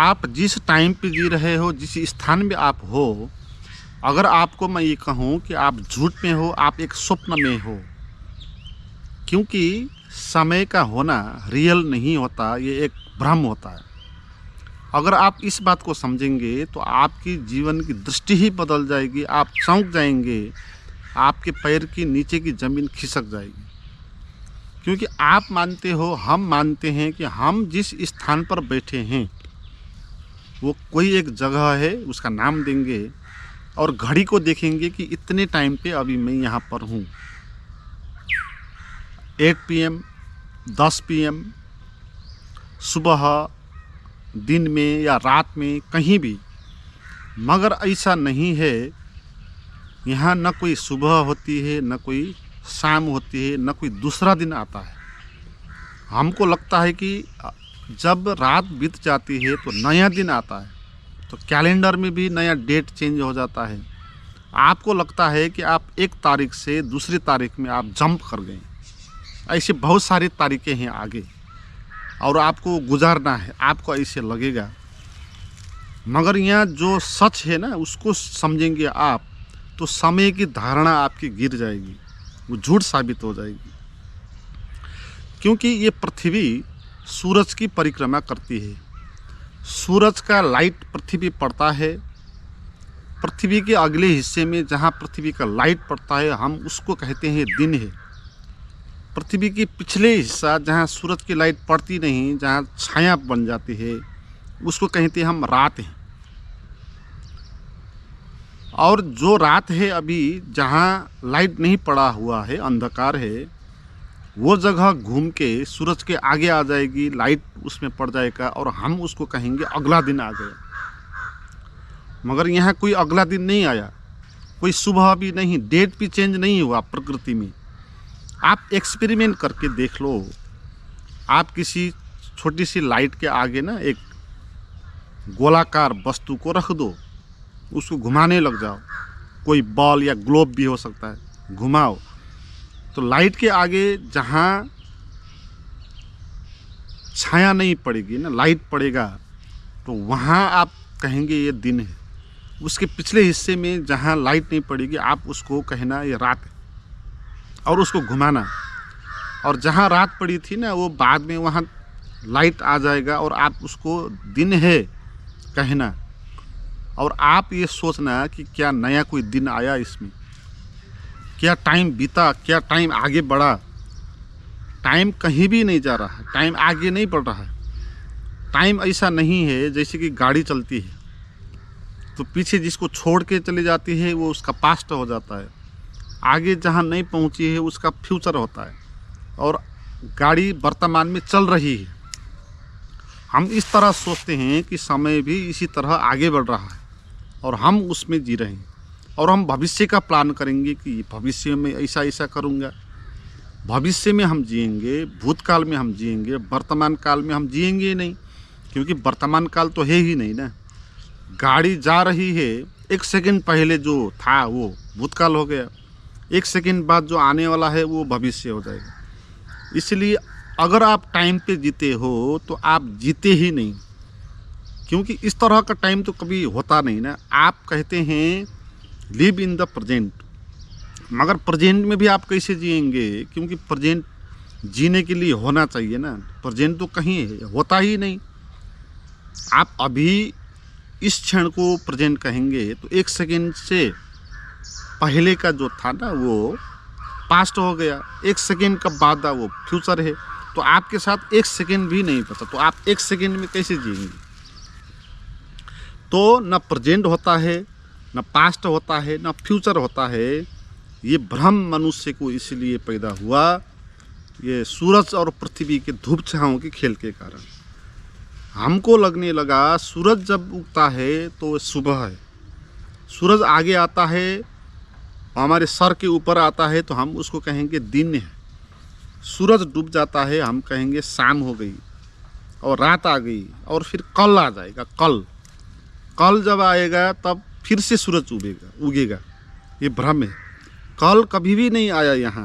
आप जिस टाइम पे जी रहे हो, जिस स्थान में आप हो, अगर आपको मैं ये कहूँ कि आप झूठ में हो, आप एक स्वप्न में हो। क्योंकि समय का होना रियल नहीं होता, ये एक भ्रम होता है। अगर आप इस बात को समझेंगे तो आपकी जीवन की दृष्टि ही बदल जाएगी। आप चौंक जाएंगे, आपके पैर की नीचे की ज़मीन खिसक जाएगी। क्योंकि आप मानते हो, हम मानते हैं कि हम जिस स्थान पर बैठे हैं वो कोई एक जगह है, उसका नाम देंगे और घड़ी को देखेंगे कि इतने टाइम पे अभी मैं यहाँ पर हूँ। 8 PM, 10 PM, सुबह, दिन में या रात में, कहीं भी। मगर ऐसा नहीं है। यहाँ न कोई सुबह होती है, न कोई शाम होती है, न कोई दूसरा दिन आता है। हमको लगता है कि जब रात बीत जाती है तो नया दिन आता है, तो कैलेंडर में भी नया डेट चेंज हो जाता है। आपको लगता है कि आप एक तारीख से दूसरी तारीख में आप जंप कर गए। ऐसे बहुत सारी तारीखें हैं आगे और आपको गुजारना है, आपको ऐसे लगेगा। मगर यहाँ जो सच है ना, उसको समझेंगे आप तो समय की धारणा आपकी गिर जाएगी, वो झूठ साबित हो जाएगी। क्योंकि ये पृथ्वी सूरज की परिक्रमा करती है। सूरज का लाइट पृथ्वी पड़ता है। पृथ्वी के अगले हिस्से में जहाँ पृथ्वी का लाइट पड़ता है, हम उसको कहते हैं दिन है। पृथ्वी के पिछले हिस्सा जहाँ सूरज की लाइट पड़ती नहीं, जहाँ छाया बन जाती है, उसको कहते हैं हम रात है। और जो रात है अभी, जहाँ लाइट नहीं पड़ा हुआ है, अंधकार है, वो जगह घूम के सूरज के आगे आ जाएगी, लाइट उसमें पड़ जाएगा और हम उसको कहेंगे अगला दिन आ गया। मगर यहाँ कोई अगला दिन नहीं आया, कोई सुबह भी नहीं, डेट भी चेंज नहीं हुआ प्रकृति में। आप एक्सपेरिमेंट करके देख लो। आप किसी छोटी सी लाइट के आगे ना एक गोलाकार वस्तु को रख दो, उसको घुमाने लग जाओ। कोई बॉल या ग्लोब भी हो सकता है, घुमाओ तो लाइट के आगे जहाँ छाया नहीं पड़ेगी ना, लाइट पड़ेगा, तो वहाँ आप कहेंगे ये दिन है। उसके पिछले हिस्से में जहाँ लाइट नहीं पड़ेगी, आप उसको कहना ये रात है और उसको घुमाना। और जहाँ रात पड़ी थी ना, वो बाद में वहाँ लाइट आ जाएगा और आप उसको दिन है कहना। और आप ये सोचना कि क्या नया कोई दिन आया इसमें, क्या टाइम बीता, क्या टाइम आगे बढ़ा। टाइम कहीं भी नहीं जा रहा है, टाइम आगे नहीं बढ़ रहा है। टाइम ऐसा नहीं है जैसे कि गाड़ी चलती है तो पीछे जिसको छोड़ के चली जाती है वो उसका पास्ट हो जाता है, आगे जहाँ नहीं पहुँची है उसका फ्यूचर होता है। और गाड़ी वर्तमान में चल रही है। हम इस तरह सोचते हैं कि समय भी इसी तरह आगे बढ़ रहा है और हम उसमें जी रहे हैं। और हम भविष्य का प्लान करेंगे कि भविष्य में ऐसा ऐसा करूँगा। भविष्य में हम जिएंगे, भूतकाल में हम जिएंगे, वर्तमान काल में हम जिएंगे ही नहीं, क्योंकि वर्तमान काल तो है ही नहीं ना। गाड़ी जा रही है, 1 सेकंड पहले जो था वो भूतकाल हो गया, 1 सेकंड बाद जो आने वाला है वो भविष्य हो जाएगा। इसलिए अगर आप टाइम पे जीते हो तो आप जीते ही नहीं, क्योंकि इस तरह का टाइम तो कभी होता नहीं ना। आप कहते हैं लिव इन द प्रेजेंट, मगर प्रेजेंट में भी आप कैसे जिएंगे, क्योंकि प्रेजेंट जीने के लिए होना चाहिए ना। प्रेजेंट तो कहीं होता ही नहीं। आप अभी इस क्षण को प्रेजेंट कहेंगे तो 1 सेकंड से पहले का जो था ना वो पास्ट हो गया, 1 सेकंड का बाद वो फ्यूचर है। तो आपके साथ 1 सेकंड भी नहीं बचा, तो आप 1 सेकंड में कैसे जिएंगे। तो न प्रेजेंट होता है, न पास्ट होता है, न फ्यूचर होता है। ये भ्रम मनुष्य को इसलिए पैदा हुआ, ये सूरज और पृथ्वी के धूप छाँव के खेल के कारण। हमको लगने लगा सूरज जब उगता है तो सुबह है, सूरज आगे आता है, हमारे सर के ऊपर आता है तो हम उसको कहेंगे दिन है। सूरज डूब जाता है, हम कहेंगे शाम हो गई और रात आ गई और फिर कल आ जाएगा। कल जब आएगा तब फिर से सूरज उगेगा। ये भ्रम है। कल कभी भी नहीं आया। यहाँ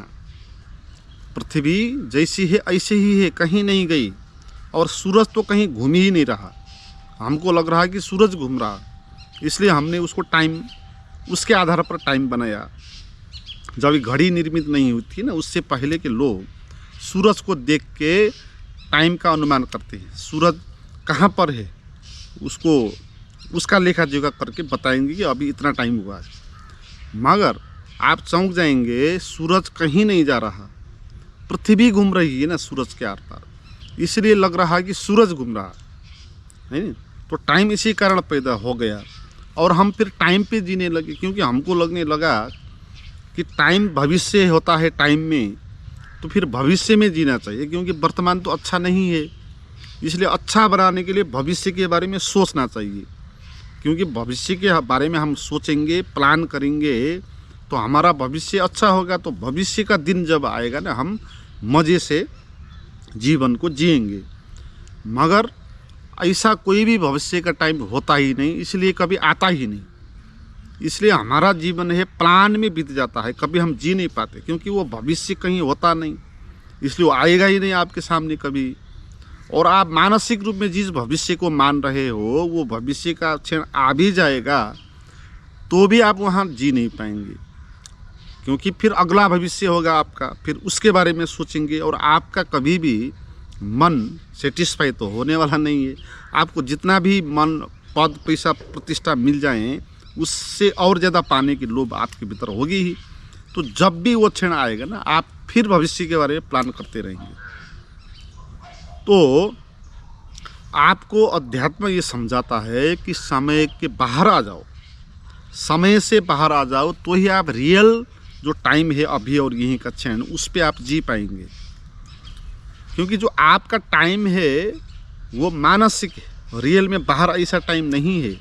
पृथ्वी जैसी है ऐसे ही है, कहीं नहीं गई। और सूरज तो कहीं घूम ही नहीं रहा। हमको लग रहा है कि सूरज घूम रहा, इसलिए हमने उसको टाइम, उसके आधार पर टाइम बनाया। जब ये घड़ी निर्मित नहीं हुई थी ना, उससे पहले के लोग सूरज को देख के टाइम का अनुमान करते हैं। सूरज कहाँ पर है उसको, उसका लेखा जोखा करके बताएंगे कि अभी इतना टाइम हुआ है। मगर आप चौंक जाएंगे, सूरज कहीं नहीं जा रहा, पृथ्वी घूम रही है ना सूरज के आर पार, इसलिए लग रहा है कि सूरज घूम रहा है नहीं। तो टाइम इसी कारण पैदा हो गया और हम फिर टाइम पे जीने लगे, क्योंकि हमको लगने लगा कि टाइम भविष्य होता है टाइम में, तो फिर भविष्य में जीना चाहिए, क्योंकि वर्तमान तो अच्छा नहीं है। इसलिए अच्छा बनाने के लिए भविष्य के बारे में सोचना चाहिए, क्योंकि भविष्य के बारे में हम सोचेंगे, प्लान करेंगे तो हमारा भविष्य अच्छा होगा। तो भविष्य का दिन जब आएगा ना, हम मज़े से जीवन को जिएंगे। मगर ऐसा कोई भी भविष्य का टाइम होता ही नहीं, इसलिए कभी आता ही नहीं। इसलिए हमारा जीवन है प्लान में बीत जाता है, कभी हम जी नहीं पाते, क्योंकि वो भविष्य कहीं होता नहीं, इसलिए वो आएगा ही नहीं आपके सामने कभी। और आप मानसिक रूप में जिस भविष्य को मान रहे हो, वो भविष्य का क्षण आ भी जाएगा तो भी आप वहाँ जी नहीं पाएंगे, क्योंकि फिर अगला भविष्य होगा आपका, फिर उसके बारे में सोचेंगे और आपका कभी भी मन सेटिस्फाई तो होने वाला नहीं है। आपको जितना भी मन, पद, पैसा, प्रतिष्ठा मिल जाए, उससे और ज़्यादा पाने की लोभ आपके भीतर होगी ही। तो जब भी वो क्षण आएगा ना, आप फिर भविष्य के बारे में प्लान करते रहेंगे। तो आपको अध्यात्म ये समझाता है कि समय के बाहर आ जाओ, समय से बाहर आ जाओ, तो ही आप रियल जो टाइम है अभी और यहीं का क्षण, उस पर आप जी पाएंगे। क्योंकि जो आपका टाइम है वो मानसिक है, रियल में बाहर ऐसा टाइम नहीं है।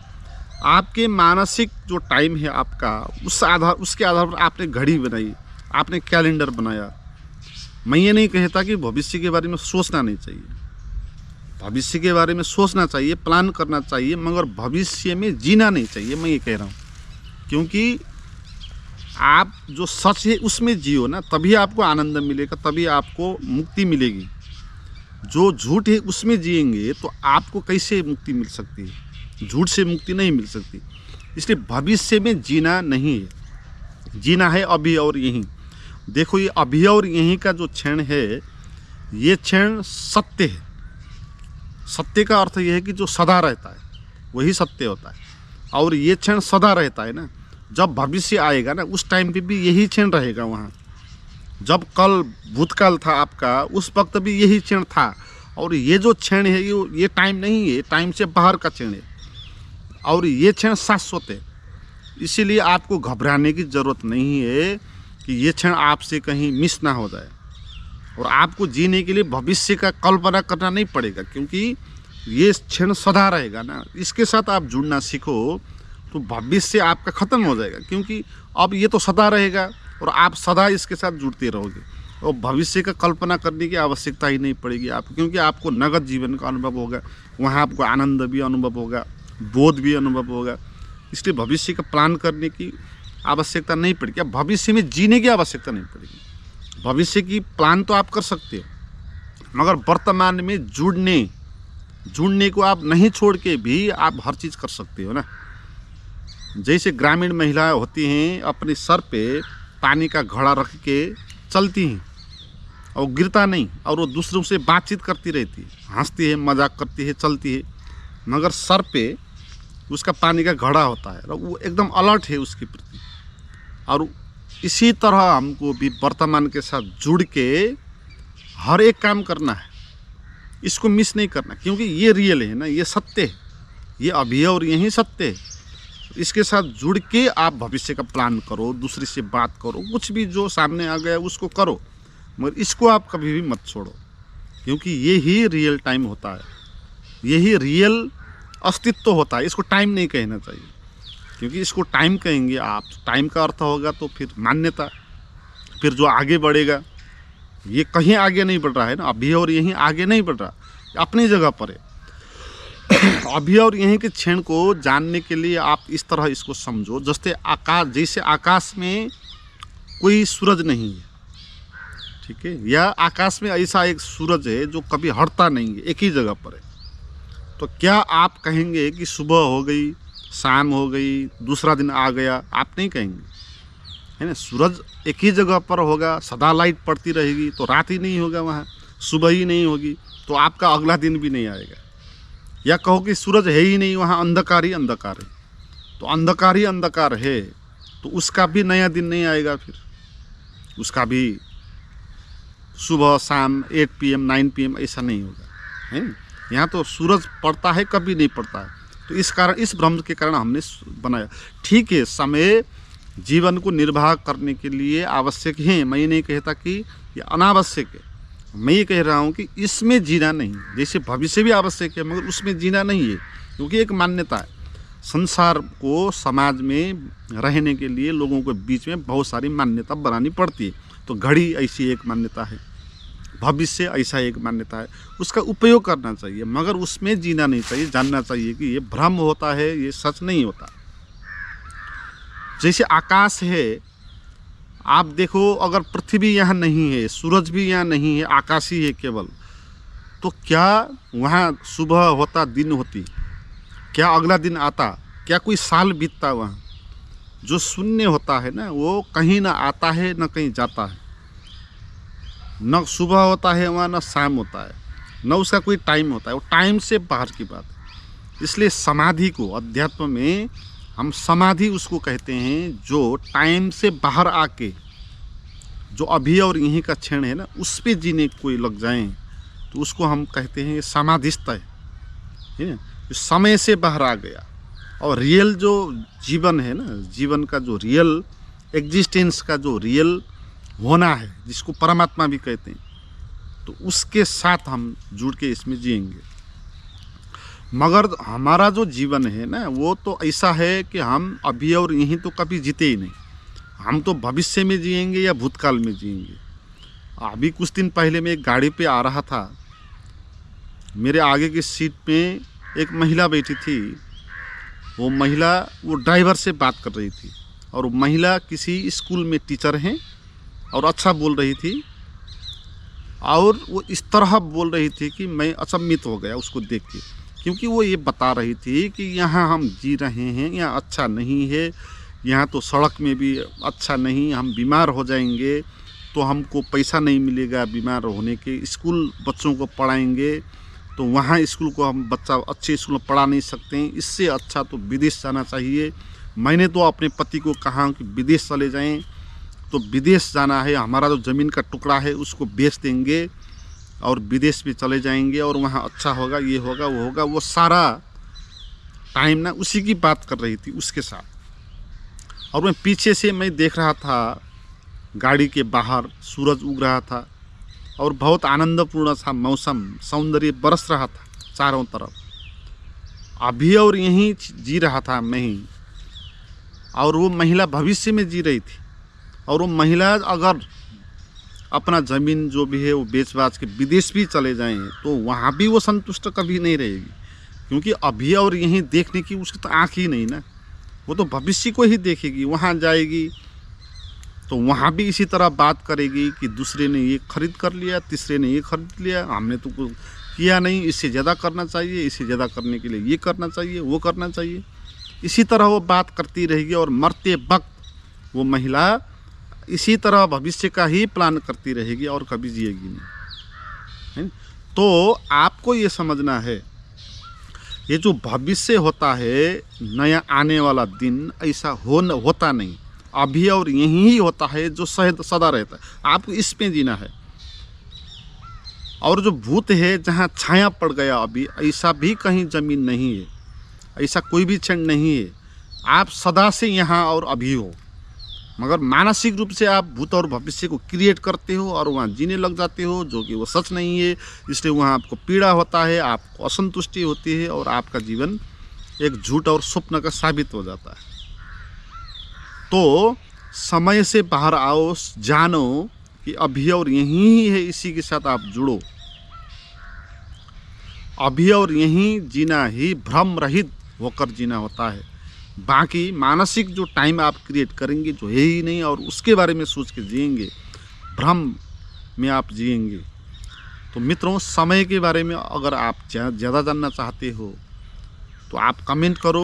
आपके मानसिक जो टाइम है आपका, उसके आधार पर आपने घड़ी बनाई, आपने कैलेंडर बनाया। मैं ये नहीं कहता कि भविष्य के बारे में सोचना नहीं चाहिए, भविष्य के बारे में सोचना चाहिए, प्लान करना चाहिए, मगर भविष्य में जीना नहीं चाहिए, मैं ये कह रहा हूँ। क्योंकि आप जो सच है उसमें जियो ना, तभी आपको आनंद मिलेगा, तभी आपको मुक्ति मिलेगी। जो झूठ है उसमें जिएंगे तो आपको कैसे मुक्ति मिल सकती है? झूठ से मुक्ति नहीं मिल सकती। इसलिए भविष्य में जीना नहीं है, जीना है अभी और यहीं। देखो, ये अभी और यहीं का जो क्षण है, ये क्षण सत्य है। सत्य का अर्थ यह है कि जो सदा रहता है वही सत्य होता है, और ये क्षण सदा रहता है ना। जब भविष्य आएगा ना, उस टाइम पे भी यही क्षण रहेगा वहाँ। जब कल भूतकाल था आपका, उस वक्त भी यही क्षण था। और ये जो क्षण है ये टाइम नहीं है, टाइम से बाहर का क्षण है, और ये क्षण शाश्वत है। इसीलिए आपको घबराने की ज़रूरत नहीं है कि ये क्षण आपसे कहीं मिस ना हो जाए। और आपको जीने के लिए भविष्य का कल्पना करना नहीं पड़ेगा, क्योंकि ये क्षण सदा रहेगा ना। इसके साथ आप जुड़ना सीखो तो भविष्य आपका ख़त्म हो जाएगा, क्योंकि अब ये तो सदा रहेगा और आप सदा इसके साथ जुड़ते रहोगे, और भविष्य का कल्पना करने की आवश्यकता ही नहीं पड़ेगी आपको, क्योंकि आपको नगद जीवन का अनुभव होगा। वहाँ आपको आनंद भी अनुभव होगा, बोध भी अनुभव होगा। इसलिए भविष्य का प्लान करने की आवश्यकता नहीं पड़ेगी, अब भविष्य में जीने की आवश्यकता नहीं पड़ेगी। भविष्य की प्लान तो आप कर सकते हो, मगर वर्तमान में जुड़ने को आप नहीं छोड़ के भी आप हर चीज़ कर सकते हो ना। जैसे ग्रामीण महिलाएं होती हैं, अपने सर पे पानी का घड़ा रख के चलती हैं और गिरता नहीं, और वो दूसरों से बातचीत करती रहती है, हंसती है, मजाक करती है, चलती है, मगर सर पे उसका पानी का घड़ा होता है और वो एकदम अलर्ट है उसके प्रति। और इसी तरह हमको भी वर्तमान के साथ जुड़ के हर एक काम करना है, इसको मिस नहीं करना, क्योंकि ये रियल है ना, ये सत्य है, ये अभी और यही सत्य है। इसके साथ जुड़ के आप भविष्य का प्लान करो, दूसरे से बात करो, कुछ भी जो सामने आ गया उसको करो, मगर इसको आप कभी भी मत छोड़ो, क्योंकि ये ही रियल टाइम होता है, यही रियल अस्तित्व होता है। इसको टाइम नहीं कहना चाहिए, क्योंकि इसको टाइम कहेंगे आप, टाइम का अर्थ होगा तो फिर मान्यता, फिर जो आगे बढ़ेगा, ये कहीं आगे नहीं बढ़ रहा है ना, अभी और यहीं आगे नहीं बढ़ रहा, अपनी जगह पर है। अभी और यहीं के क्षण को जानने के लिए आप इस तरह इसको समझो, जैसे आकाश में कोई सूरज नहीं है, ठीक है, या आकाश में ऐसा एक सूरज है जो कभी हटता नहीं है, एक ही जगह पर है। तो क्या आप कहेंगे कि सुबह हो गई, शाम हो गई, दूसरा दिन आ गया? आप नहीं कहेंगे, है ना। सूरज एक ही जगह पर होगा, सदा लाइट पड़ती रहेगी तो रात ही नहीं होगा, वहाँ सुबह ही नहीं होगी तो आपका अगला दिन भी नहीं आएगा। या कहो कि सूरज है ही नहीं, वहाँ अंधकार ही अंधकार है, तो अंधकार ही अंधकार है तो उसका भी नया दिन नहीं आएगा, फिर उसका भी सुबह शाम 8 PM 9 PM ऐसा नहीं होगा, है ना। यहाँ तो सूरज पड़ता है, कभी नहीं पड़ता है। तो इस कारण, इस भ्रम के कारण हमने बनाया। ठीक है, समय जीवन को निर्वाह करने के लिए आवश्यक है, मैं ये नहीं कहता कि ये अनावश्यक है। मैं ये कह रहा हूँ कि इसमें जीना नहीं, जैसे भविष्य भी आवश्यक है मगर उसमें जीना नहीं है, क्योंकि एक मान्यता है। संसार को, समाज में रहने के लिए लोगों के बीच में बहुत सारी मान्यता बनानी पड़ती है। तो घड़ी ऐसी एक मान्यता है, भविष्य ऐसा एक मान्यता है, उसका उपयोग करना चाहिए मगर उसमें जीना नहीं चाहिए। जानना चाहिए कि ये भ्रम होता है, ये सच नहीं होता। जैसे आकाश है, आप देखो, अगर पृथ्वी यहाँ नहीं है, सूरज भी यहाँ नहीं है, आकाश ही है केवल, तो क्या वहाँ सुबह होता, दिन होती? क्या अगला दिन आता? क्या कोई साल बीतता? वहाँ जो शून्य होता है ना, वो कहीं ना आता है न कहीं जाता है, न सुबह होता है वहाँ, न शाम होता है, न उसका कोई टाइम होता है, वो टाइम से बाहर की बात है। इसलिए समाधि को, अध्यात्म में हम समाधि उसको कहते हैं जो टाइम से बाहर आके, जो अभी और यहीं का क्षण है ना, उस पे जीने कोई लग जाएं तो उसको हम कहते हैं समाधिस्थ है ना, जो समय से बाहर आ गया। और रियल जो जीवन है ना, जीवन का जो रियल एग्जिस्टेंस का जो रियल होना है, जिसको परमात्मा भी कहते हैं, तो उसके साथ हम जुड़ के इसमें जिएंगे। मगर हमारा जो जीवन है ना, वो तो ऐसा है कि हम अभी और यहीं तो कभी जीते ही नहीं। हम तो भविष्य में जिएंगे या भूतकाल में जिएंगे। अभी कुछ दिन पहले मैं एक गाड़ी पे आ रहा था, मेरे आगे की सीट पे एक महिला बैठी थी। वो महिला, वो ड्राइवर से बात कर रही थी, और वो महिला किसी स्कूल में टीचर हैं और अच्छा बोल रही थी। और वो इस तरह बोल रही थी कि मैं अचंभित हो गया उसको देख के, क्योंकि वो ये बता रही थी कि यहाँ हम जी रहे हैं, यहाँ अच्छा नहीं है, यहाँ तो सड़क में भी अच्छा नहीं, हम बीमार हो जाएंगे तो हमको पैसा नहीं मिलेगा बीमार होने के, स्कूल बच्चों को पढ़ाएंगे तो वहाँ स्कूल को हम बच्चा अच्छे स्कूल में पढ़ा नहीं सकते हैं, इससे अच्छा तो विदेश जाना चाहिए। मैंने तो अपने पति को कहा कि विदेश चले जाएं, तो विदेश जाना है, हमारा जो ज़मीन का टुकड़ा है उसको बेच देंगे और विदेश में चले जाएंगे और वहाँ अच्छा होगा, ये होगा, वो होगा। वो सारा टाइम ना उसी की बात कर रही थी उसके साथ। और मैं पीछे से मैं देख रहा था, गाड़ी के बाहर सूरज उग रहा था और बहुत आनंदपूर्ण सा मौसम, सौंदर्य बरस रहा था चारों तरफ। अभी और यहीं जी रहा था मैं ही, और वो महिला भविष्य में जी रही थी। और वो महिला अगर अपना ज़मीन जो भी है वो बेच बाच के विदेश भी चले जाएं तो वहाँ भी वो संतुष्ट कभी नहीं रहेगी, क्योंकि अभी और यहीं देखने की उसकी तो आँख ही नहीं ना। वो तो भविष्य को ही देखेगी, वहाँ जाएगी तो वहाँ भी इसी तरह बात करेगी कि दूसरे ने ये खरीद कर लिया, तीसरे ने ये खरीद लिया, हमने तो कुछ किया नहीं, इससे ज़्यादा करना चाहिए, इससे ज़्यादा करने के लिए ये करना चाहिए, वो करना चाहिए। इसी तरह वो बात करती रहेगी और मरते वक्त वो महिला इसी तरह भविष्य का ही प्लान करती रहेगी और कभी जिएगी नहीं, है। तो आपको ये समझना है, ये जो भविष्य होता है, नया आने वाला दिन, ऐसा होता नहीं, अभी और यहीं ही होता है, जो सदा रहता है। आपको इसमें जीना है। और जो भूत है, जहाँ छाया पड़ गया अभी, ऐसा भी कहीं ज़मीन नहीं है, ऐसा कोई भी क्षण नहीं है। आप सदा से यहाँ और अभी हो, मगर मानसिक रूप से आप भूत और भविष्य को क्रिएट करते हो और वहाँ जीने लग जाते हो, जो कि वो सच नहीं है। इसलिए वहाँ आपको पीड़ा होता है, आपको असंतुष्टि होती है और आपका जीवन एक झूठ और स्वप्न का साबित हो जाता है। तो समय से बाहर आओ, जानो कि अभी और यहीं ही है, इसी के साथ आप जुड़ो। अभी और यहीं जीना ही भ्रम रहित होकर जीना होता है। बाकी मानसिक जो टाइम आप क्रिएट करेंगे, जो है ही नहीं, और उसके बारे में सोच के जिएंगे, भ्रम में आप जिएंगे, तो मित्रों, समय के बारे में अगर आप ज़्यादा जानना चाहते हो तो आप कमेंट करो।